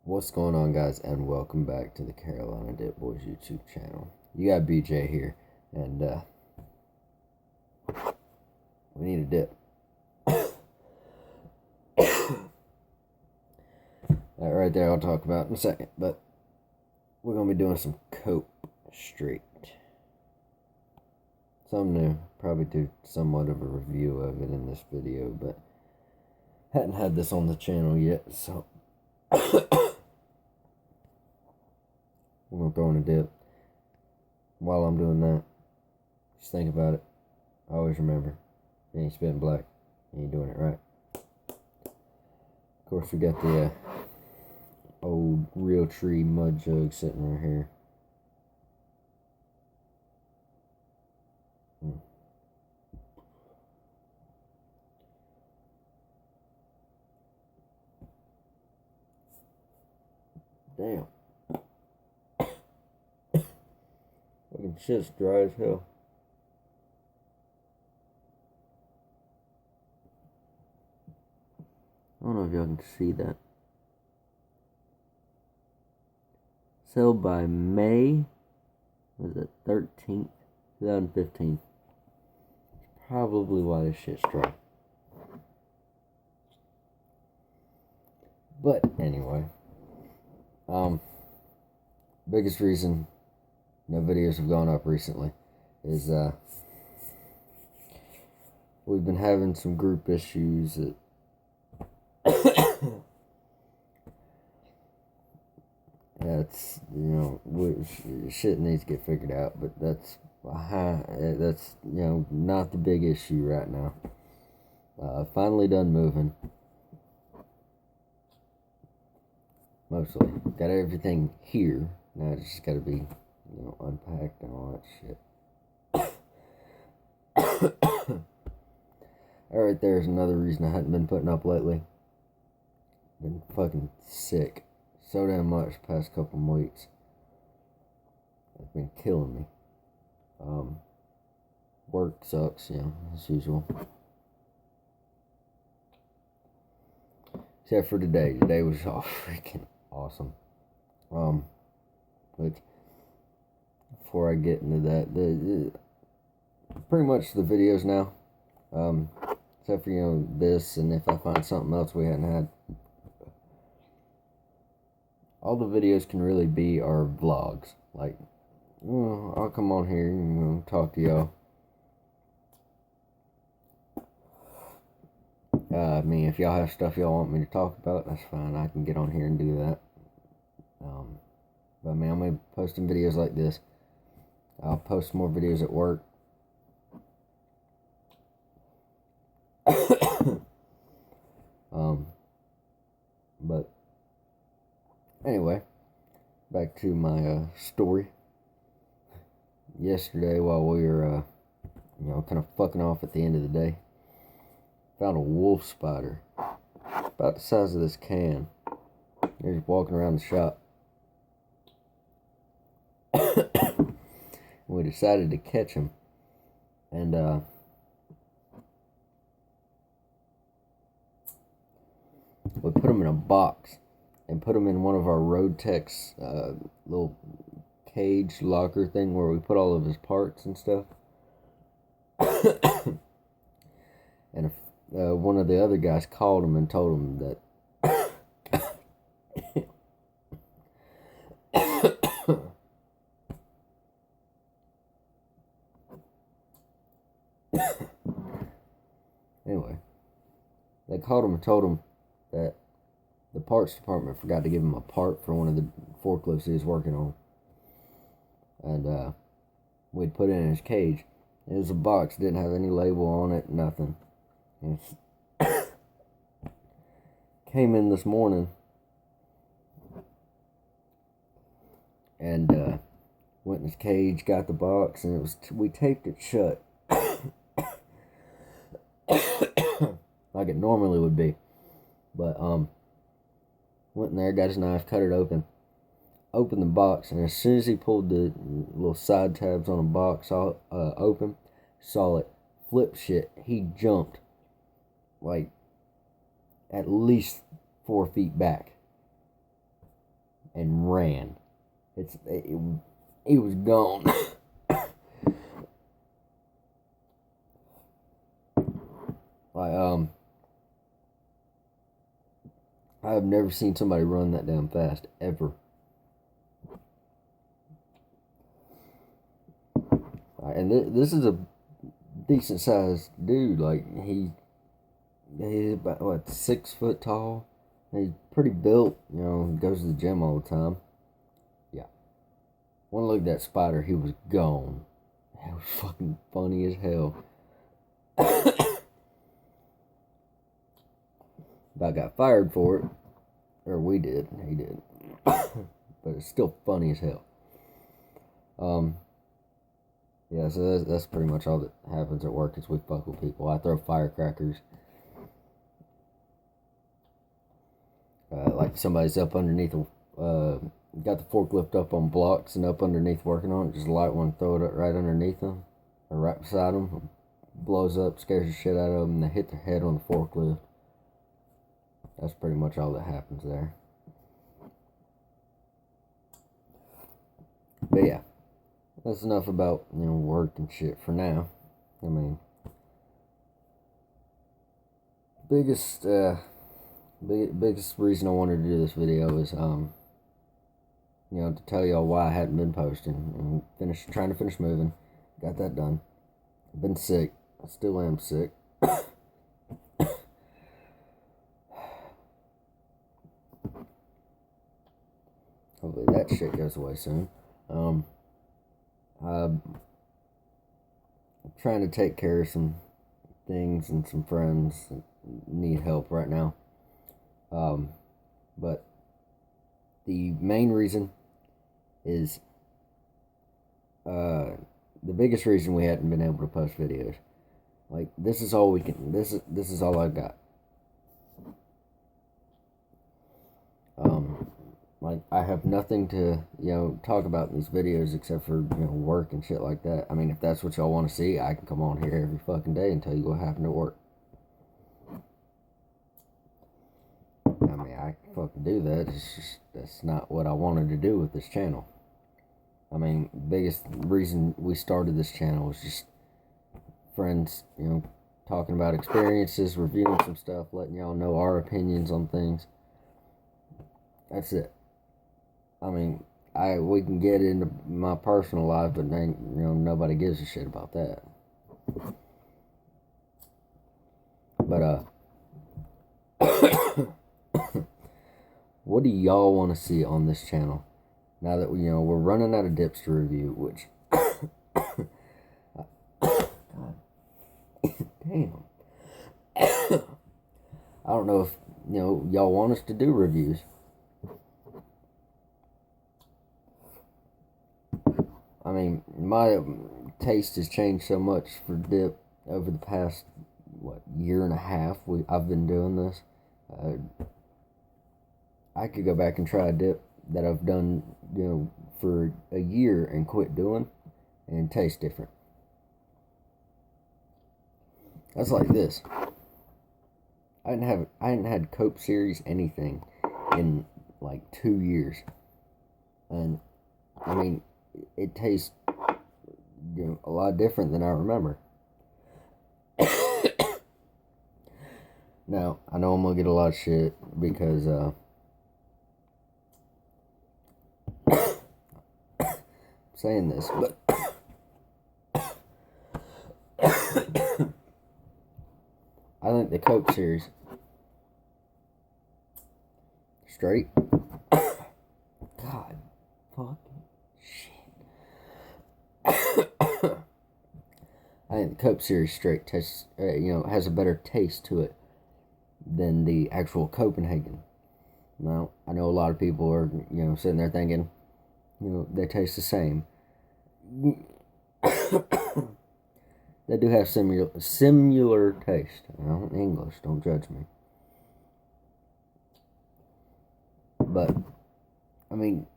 What's going on, guys, and welcome back to the Carolina Dip Boys YouTube channel. You got BJ here, and we need a dip. That right there I'll talk about in a second, but we're going to be doing some Cope Straight. Something new. Probably do somewhat of a review of it in this video, but hadn't had this on the channel yet, so we're going to throw in a dip. While I'm doing that, just think about it. Always remember, you ain't spitting black, you ain't doing it right. Of course, we got the old real tree mud jug sitting right here. Damn. Fucking shit's dry as hell. I don't know if y'all can see that. Sold by May, was it 13th, 2015. Probably why this shit's dry. But anyway, biggest reason no videos have gone up recently is we've been having some group issues that that's, shit needs to get figured out, but that's not the big issue right now. Finally done moving. Mostly. Got everything here. Now it's just gotta be, unpacked and all that shit. Alright, there's another reason I hadn't been putting up lately. Been fucking sick. So damn much the past couple of weeks. It's been killing me. Work sucks, as usual. Except for today. Today was all freaking awesome. But before I get into that, pretty much the videos now, except for, this, and if I find something else we hadn't had, all the videos can really be our vlogs. Like, I'll come on here and talk to y'all. If y'all have stuff y'all want me to talk about, that's fine. I can get on here and do that. But I'm going to be posting videos like this. I'll post more videos at work. But anyway, back to my story. Yesterday, while we were, kind of fucking off at the end of the day, found a wolf spider about the size of this can. They're just walking around the shop. We decided to catch him, and we put him in a box and put him in one of our Road Tech's little cage locker thing where we put all of his parts and stuff. And one of the other guys called him and told him that anyway, they called him and told him that the parts department forgot to give him a part for one of the forklifts he was working on. And we'd put it in his cage. It was a box, didn't have any label on it, nothing. And came in this morning and went in his cage, got the box, and we taped it shut like it normally would be. But went in there, got his knife, cut it open, opened the box, and as soon as he pulled the little side tabs on the box open, saw it flip shit, he jumped like at least 4 feet back. and ran. He was gone. I've never seen somebody run that damn fast ever. And this is a decent sized dude. Like he's about what, 6 foot tall. He's pretty built. You know, goes to the gym all the time. Yeah. One look at that spider, he was gone. It was fucking funny as hell. About got fired for it. Or we did. He did. But it's still funny as hell. Yeah, so that's pretty much all that happens at work is we fuck with people. I throw firecrackers. Like somebody's up underneath, got the forklift up on blocks and up underneath working on it. Just light one, throw it up right underneath them, or right beside them. Blows up, scares the shit out of them, and they hit their head on the forklift. That's pretty much all that happens there. But yeah, that's enough about, you know, work and shit for now. I mean, biggest reason I wanted to do this video is, you know, to tell y'all why I hadn't been posting and trying to finish moving. Got that done. I've been sick. I still am sick. Hopefully that shit goes away soon. I'm trying to take care of some things and some friends that need help right now. But the main reason is, the biggest reason we hadn't been able to post videos. Like, this is all we can, this is all I got. Like, I have nothing to, you know, talk about in these videos except for, you know, work and shit like that. I mean, if that's what y'all want to see, I can come on here every fucking day and tell you what happened at work. I mean, I can fucking do that. It's just, that's not what I wanted to do with this channel. I mean, biggest reason we started this channel was just friends, you know, talking about experiences, reviewing some stuff, letting y'all know our opinions on things. That's it. I mean, we can get into my personal life, but then, you know, nobody gives a shit about that. But what do y'all want to see on this channel? Now that you know we're running out of dips to review, which God damn, I don't know if, you know, y'all want us to do reviews. I mean, my taste has changed so much for dip over the past, what, year and a half I've been doing this. I could go back and try a dip that I've done, you know, for a year and quit doing and taste different. That's like this. I hadn't had Coke Series anything in like 2 years. And I mean, it tastes, you know, a lot different than I remember. Now, I know I'm gonna get a lot of shit because I'm saying this, but I think the Coke Series straight, God fucking shit. I think the Coke Series straight tastes, you know, has a better taste to it than the actual Copenhagen. Now, I know a lot of people are, you know, sitting there thinking, you know, they taste the same. They do have similar taste. I don't English, don't judge me. But, I mean,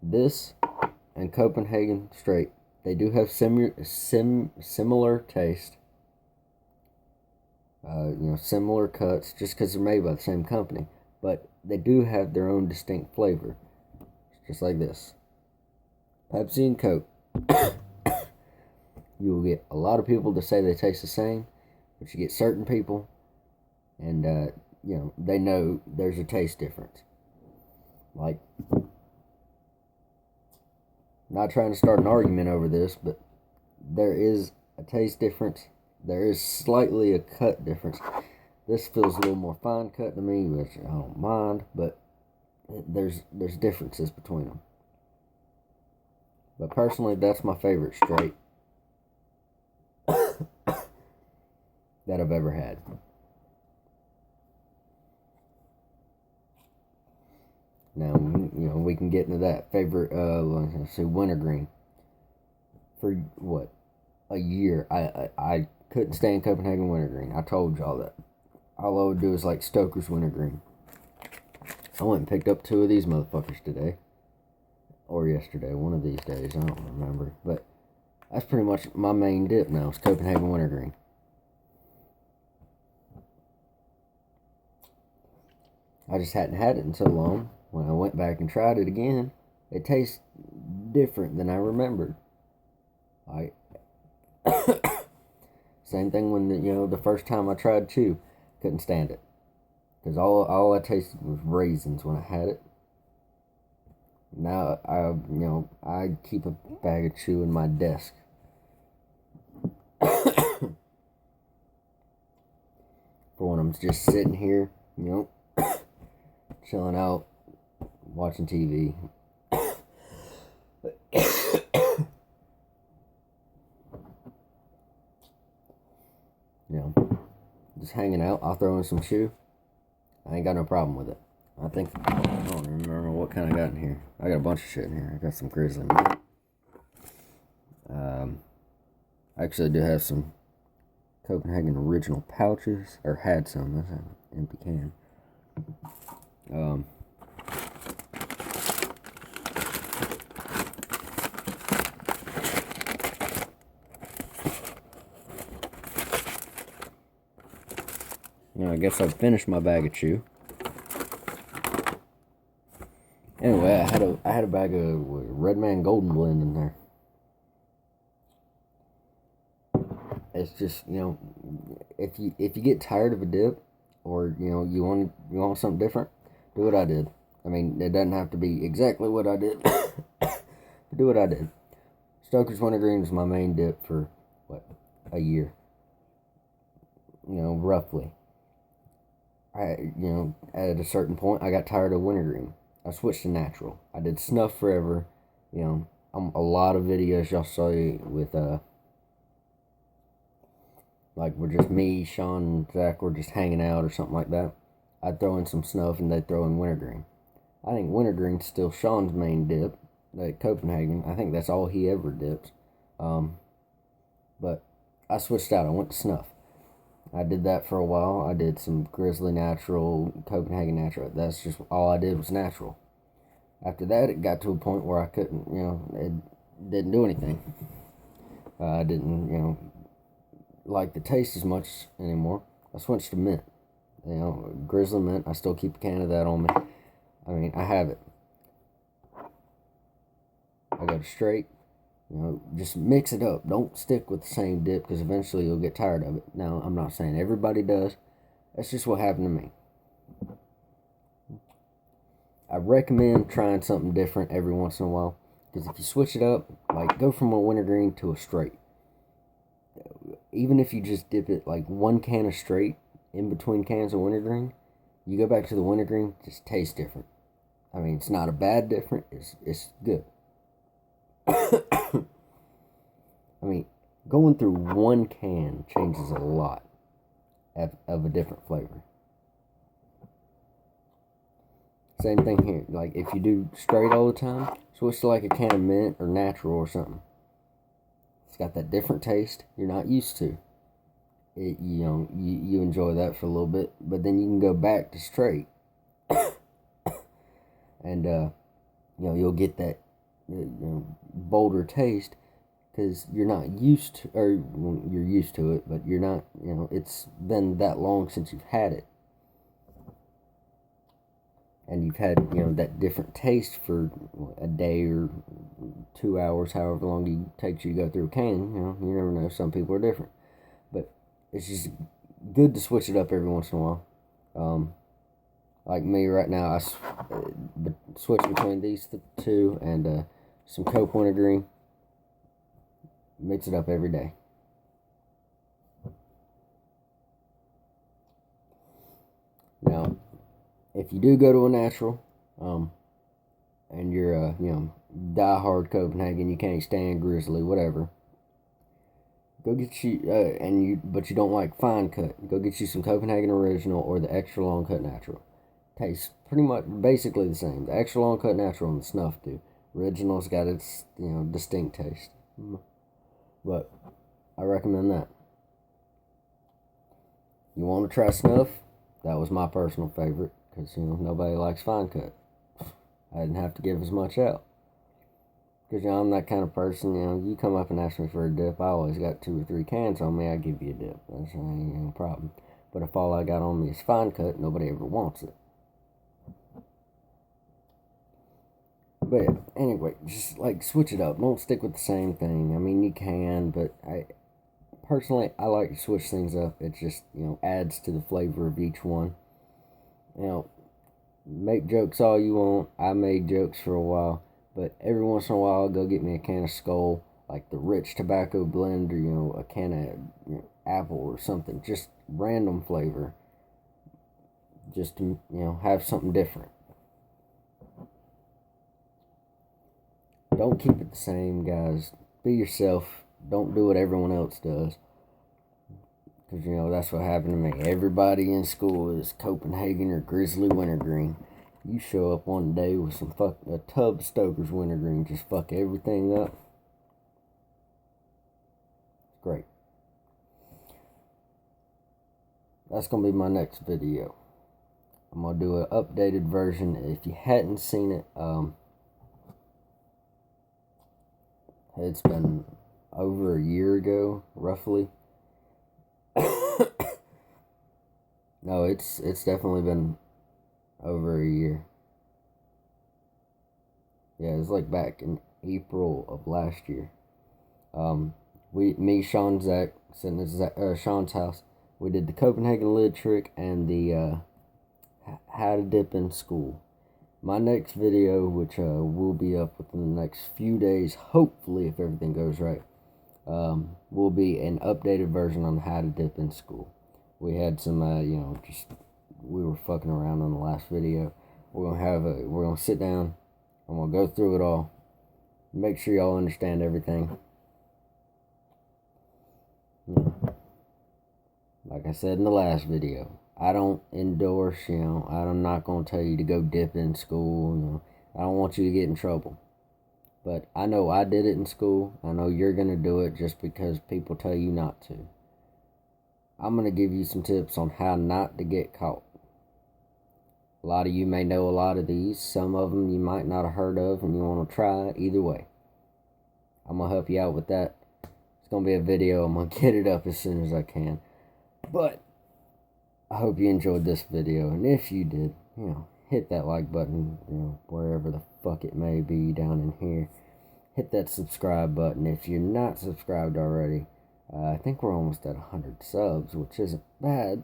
this and Copenhagen straight, they do have similar taste. similar cuts, just because they're made by the same company, but they do have their own distinct flavor. Just like this. Pepsi and Coke. You will get a lot of people to say they taste the same, but you get certain people, and they know there's a taste difference. Like, not trying to start an argument over this, but there is a taste difference. There is slightly a cut difference. This feels a little more fine cut to me, which I don't mind, but there's differences between them. But personally, that's my favorite straight that I've ever had. Now, we can get into that. Favorite, let's see, wintergreen. For what? A year. I couldn't stand Copenhagen wintergreen. I told y'all that. All I would do is like Stoker's wintergreen. I went and picked up 2 of these motherfuckers today. Or yesterday. One of these days. I don't remember. But that's pretty much my main dip now. Is Copenhagen wintergreen. I just hadn't had it in so long. When I went back and tried it again, it tastes different than I remembered. Same thing when the first time I tried chew, couldn't stand it, because all I tasted was raisins when I had it. Now I keep a bag of chew in my desk. For when I'm just sitting here, chilling out, watching TV. Just hanging out. I'll throw in some chew. I ain't got no problem with it. I don't even remember what kind I got in here. I got a bunch of shit in here. I got some grizzly meat. Actually, I do have some Copenhagen original pouches, or had some. That's an empty can. I guess I've finished my bag of chew. Anyway, I had a bag of Red Man Golden Blend in there. It's just if you get tired of a dip, or you want something different, do what I did. I mean, it doesn't have to be exactly what I did. Do what I did. Stoker's wintergreen was my main dip for a year. Roughly. At a certain point, I got tired of wintergreen. I switched to natural. I did snuff forever. A lot of videos y'all saw with like we're just me, Sean, and Zach were just hanging out or something like that. I'd throw in some snuff and they'd throw in wintergreen. I think wintergreen's still Sean's main dip at Copenhagen. I think that's all he ever dips. But I switched out. I went to snuff. I did that for a while. I did some Grizzly Natural, Copenhagen Natural. That's just all I did was natural. After that, it got to a point where I couldn't, it didn't do anything. I didn't, like the taste as much anymore. I switched to mint. Grizzly Mint. I still keep a can of that on me. I mean, I have it. I go to straight. Just mix it up. Don't stick with the same dip, because eventually you'll get tired of it. Now, I'm not saying everybody does. That's just what happened to me. I recommend trying something different every once in a while, because if you switch it up, like go from a wintergreen to a straight. Even if you just dip it like one can of straight in between cans of wintergreen, you go back to the wintergreen, just tastes different. I mean, it's not a bad different. It's good. I mean, going through one can changes a lot of a different flavor. Same thing here. Like, if you do straight all the time, switch to like a can of mint or natural or something. It's got that different taste you're not used to. You enjoy that for a little bit, but then you can go back to straight. And, you'll get that bolder taste, because you're not used to, or well, you're used to it, but you're not, it's been that long since you've had it. And you've had, that different taste for a day or 2 hours, however long it takes you to go through a can. You never know. Some people are different. But it's just good to switch it up every once in a while. Like me right now, I switch between these two and some Coke Wintergreen. Mix it up every day. Now, if you do go to a natural, and you're a, diehard Copenhagen, you can't stand Grizzly, whatever, go get you, but you don't like fine cut, go get you some Copenhagen Original or the extra long cut natural. Tastes pretty much basically the same. The extra long cut natural and the snuff do. Original's got its, distinct taste. But I recommend that. You want to try snuff? That was my personal favorite. Because, nobody likes fine cut. I didn't have to give as much out. Because, I'm that kind of person, you come up and ask me for a dip, I always got 2 or 3 cans on me, I give you a dip. That's ain't no problem. But if all I got on me is fine cut, nobody ever wants it. But yeah, anyway, just switch it up. Don't stick with the same thing. I mean, you can, but personally, I like to switch things up. It just, adds to the flavor of each one. Make jokes all you want. I made jokes for a while, but every once in a while I'll go get me a can of Skull, like the rich tobacco blend, or, a can of apple or something. Just random flavor. Just to, have something different. Don't keep it the same, guys. Be yourself. Don't do what everyone else does. Because, that's what happened to me. Everybody in school is Copenhagen or Grizzly Wintergreen. You show up one day with a tub of Stoker's Wintergreen, just fuck everything up. It's great. That's going to be my next video. I'm going to do an updated version. If you hadn't seen it, it's been over a year ago, roughly. No, it's definitely been over a year. Yeah, it's back in April of last year. Sean, Zach, sitting at Sean's house, we did the Copenhagen lid trick and the how to dip in school. My next video, which will be up within the next few days, hopefully if everything goes right, will be an updated version on how to dip in school. We had some, we were fucking around on the last video. We're gonna sit down. I'm gonna go through it all. Make sure y'all understand everything. Like I said in the last video, I don't endorse, I'm not going to tell you to go dip in school, I don't want you to get in trouble. But I know I did it in school. I know you're going to do it just because people tell you not to. I'm going to give you some tips on how not to get caught. A lot of you may know a lot of these. Some of them you might not have heard of and you want to try. Either way, I'm going to help you out with that. It's going to be a video. I'm going to get it up as soon as I can. But I hope you enjoyed this video, and if you did, hit that like button, wherever the fuck it may be down in here. Hit that subscribe button if you're not subscribed already. I think we're almost at 100 subs, which isn't bad,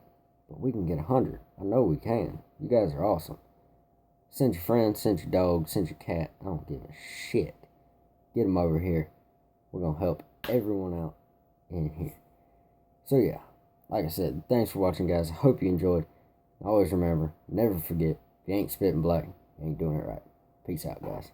but we can get 100. I know we can. You guys are awesome. Send your friends, send your dog, send your cat. I don't give a shit. Get them over here. We're going to help everyone out in here. So yeah. Like I said, thanks for watching, guys. I hope you enjoyed. Always remember, never forget, if you ain't spitting black, you ain't doing it right. Peace out, guys.